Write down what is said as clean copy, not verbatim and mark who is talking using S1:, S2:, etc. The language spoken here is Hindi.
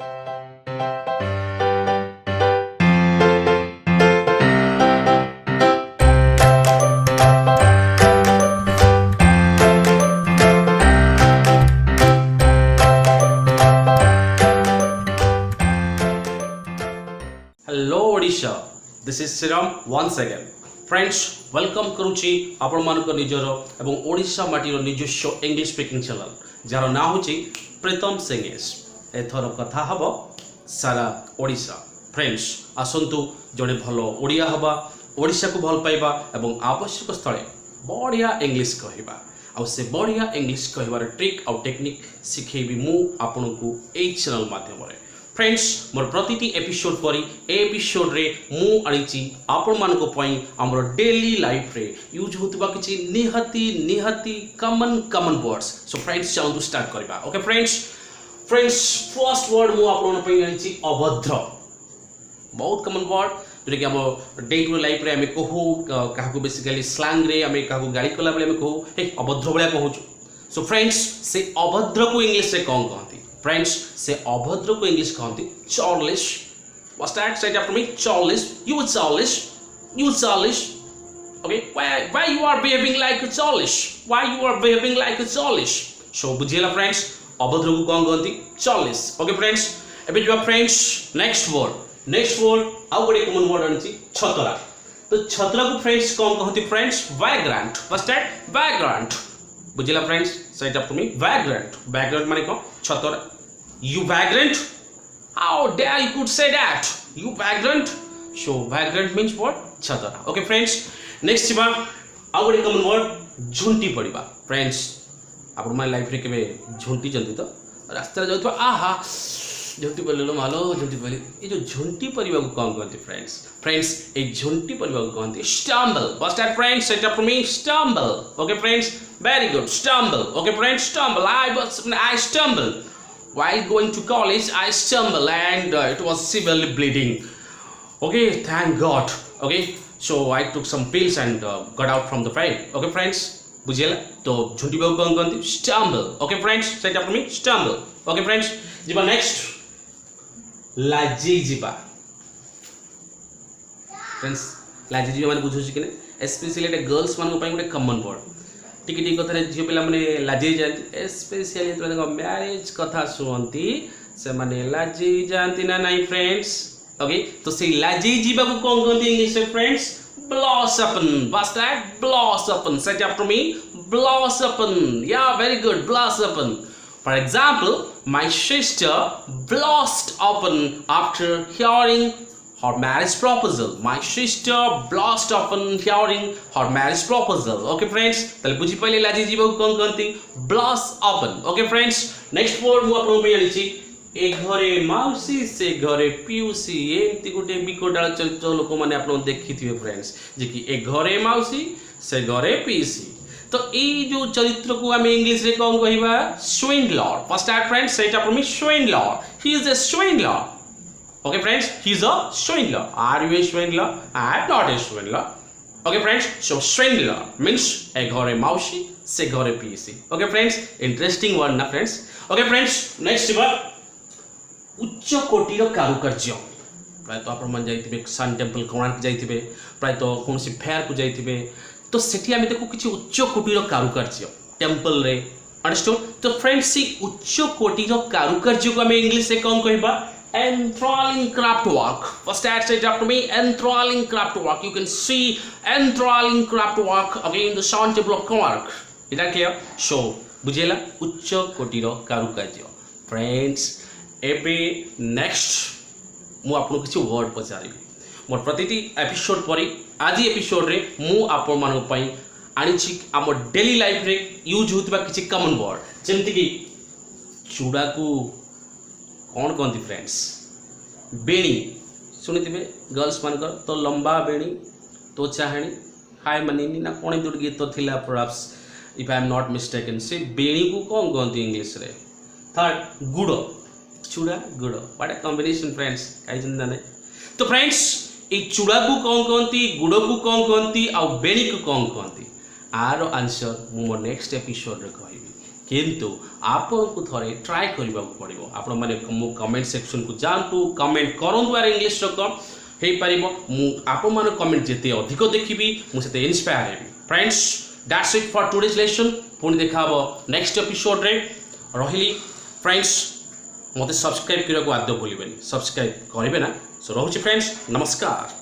S1: Hello Odisha, this is Shriram once again. Friends, welcome करुच्ची आपण मानक निजर एवं ओडिशा माटीर निजस्व इंग्लिश स्पीकिंग चैनल जार ना हूँ प्रीतम सिंगेश। एथर कथा हम सारा ओडिशा। फ्रेंड्स, आसतु जड़े भल ओडिया हवा, ओडिशा को भल पाइबा एवं आवश्यक स्थले बढ़िया इंग्लिश कहवा आउ से बढ़िया इंग्लिश कहबार ट्रिक आउ टेक्निक शिखेबी मु आपनकु एई चैनल माध्यम रे। फ्रेंड्स, मोर प्रतिटी एपिसोड परी एपिसोड रे मु आनिची आपण मानको पई हमर डेली लाइफ रे यूज होतबा किछि निहाती कॉमन वर्ड्स। सो फ्रेंड्स, चलो टू स्टार्ट करबा। ओके फ्रेंड्स, फर्स्ट वर्ड मु आपण पई आनिची अभद्र। बहुत कॉमन वर्ड जोटा कि हम डे टू डे लाइफ रे हमें कहू काहा को बेसिकली स्लैंग रे हमें काहा को गाली कला बेले हमें कहू हे अभद्र बळिया कहूछु। सो फ्रेंड्स, से अभद्र को इंग्लिश रे कोन कहंती? फ्रेंड्स, से अभद्र को इंग्लिश कहती churlish। What's that? Say it after me. Churlish. You churlish. You churlish. Okay. Why you are behaving like a churlish? Why you are behaving like a churlish? So बुझिएला फ्रेंड्स, अभद्र को कौन कहती? churlish। Okay फ्रेंड्स, एबे जो फ्रेंड्स नेक्स्ट वर्ड आउ गोटे कॉमन वर्ड आनी छतरा। तो छतरा को फ्रेंड्स कौन कहती? Friends vagrant। What's that? vagrant। बुझिएला friends, say it after me. vagrant माने कौन? छतरा। You vagrant? How dare you could say that? You vagrant? So vagrant means what? Chatra. Okay friends, next छिबा आउ गोटे कॉमन वर्ड झुंटी पड़िबा। फ्रेंड्स, आपण माय लाइफ रे केबे झुंटी जंती तो रास्ता जाउथबा आहा झुंटी पड़लो मालो झुंटी पड़ी। ए जो झुंटी परिबा को कोन कहंती? फ्रेंड्स ए झुंटी परिबा को कहंती stumble। What's that friends? Say it after me. stumble। Okay friends, very good। stumble। Okay friends, stumble। I stumbled while going to college। I stumbled and it was severely bleeding। Okay, thank God। Okay, so I took some pills and got out from the pain। Okay friends, बुझिएला? तो झुंटी बाबू कौन कहती? stumble। Okay friends, say it after me। stumble। Okay friends, जिबा नेक्स्ट लाजी जिबा। फ्रेंड्स, लाजी जिबा माने बुझुछि कि ने स्पेशली एटा गर्ल्स मान पई गोटे कॉमन वर्ड। टिके कथा झील पिला माने लाजी जाती, स्पेशली तो मैरिज कथा शुणती से माने लाजी जाती ना नहीं फ्रेंड्स। ओके, तो से लाजी जीवा को कौन कहते इंग्लिश में? Friends blossom। What's that? blossom। Say it after me। blossom। Yeah, very good। blossom। For example, my sister blushed open after hearing her marriage proposal। My sister blushed upon hearing her marriage proposal। Okay friends, तले बुझी पहले लाजी जीवा को कौन कहती? blush open। Okay friends, next word मु आपन पे आनिछि ए घरे माउसी से घरे पिउसी। एमती गोटे बिकोडाल चरित्र लोक माने आपन देखिथिबे फ्रेंड्स, जे कि ए घरे माउसी से घरे पिउसी। तो ए जो चरित्र को हमें इंग्लिश रे कौन कहिबा? swindler। What's that friends? Say it after me। swindler। He is a swindler। Okay friends, he is a swindler। Are you a swindler? I am not a swindler। Okay friends, so swindler means a घरे माउसी से घरे पिउसी। Okay friends, interesting word ना friends। Okay friends, next word उच्च कोटिर कारुकार्य। प्राय तो आपण मन जाइथिबे सन टेम्पल कोणार्क जाइथिबे, प्राय तो कोनसी फेयर को जाइथिबे, तो सेठी आमे देखो किछि उच्च कोटिर कारुकार्य टेम्पल रे। अंडरस्टूड? तो फ्रेंड्स, सी उच्च कोटिर कारुकार्य को हमें इंग्लिश से कौन कहबा? enthralling craft work। First say it after me। enthralling craft work। You can see enthralling craft work again in the sun temple of Konark. इटा क्लियर? सो बुझेला उच्च कोटिर कारुकार्य। फ्रेंड्स, एबे नेक्स्ट मु आपन किछि वर्ड पचारिबी। मोर प्रतिटी एपिसोड परी आज एपिसोड रे मु आपन मानक पई आनिछि हमर डेली लाइफ रे यूज होतबा किछि कॉमन वर्ड। जेमति कि चूड़ा को कौन कहती? फ्रेंड्स बेणी शुणिथे गर्ल्स मान तो लंबा बेणी तो चाहणी हाय मनीनी ना कौन दुट गीत तो थिला perhaps if I am not mistaken. से बेणी को कौन कहती इंग्लिश रे? थर्ड गुड़। चूड़ा गुड़, व्हाट अ कॉम्बिनेशन फ्रेंड्स, कहीं चिंता नहीं। तो फ्रेंड्स, ये चूड़ा को कौन कहती, गुड़ को कौन कहती, आ बेणी को कौन कहती? आर आंसर मु मोर नेक्स्ट एपिसोड रे कहबी। किंतु आपको थोड़े ट्राए करने पड़ो आपण मैंने मो कमेंट सेक्शन को जातु कमेंट करूँ यार इंग्लीश कम हो पार आपण मान कमेंट जिते अधिक देखी मुझे inspire heavy friends that's it for today's lesson पुणी देखा नेक्स्ट एपिसोड रे रही फ्रेंड्स मत सब्सक्राइब करने को आदौ भूलें सब्सक्राइब करेंगे ना सो रोचे फ्रेंड्स नमस्कार।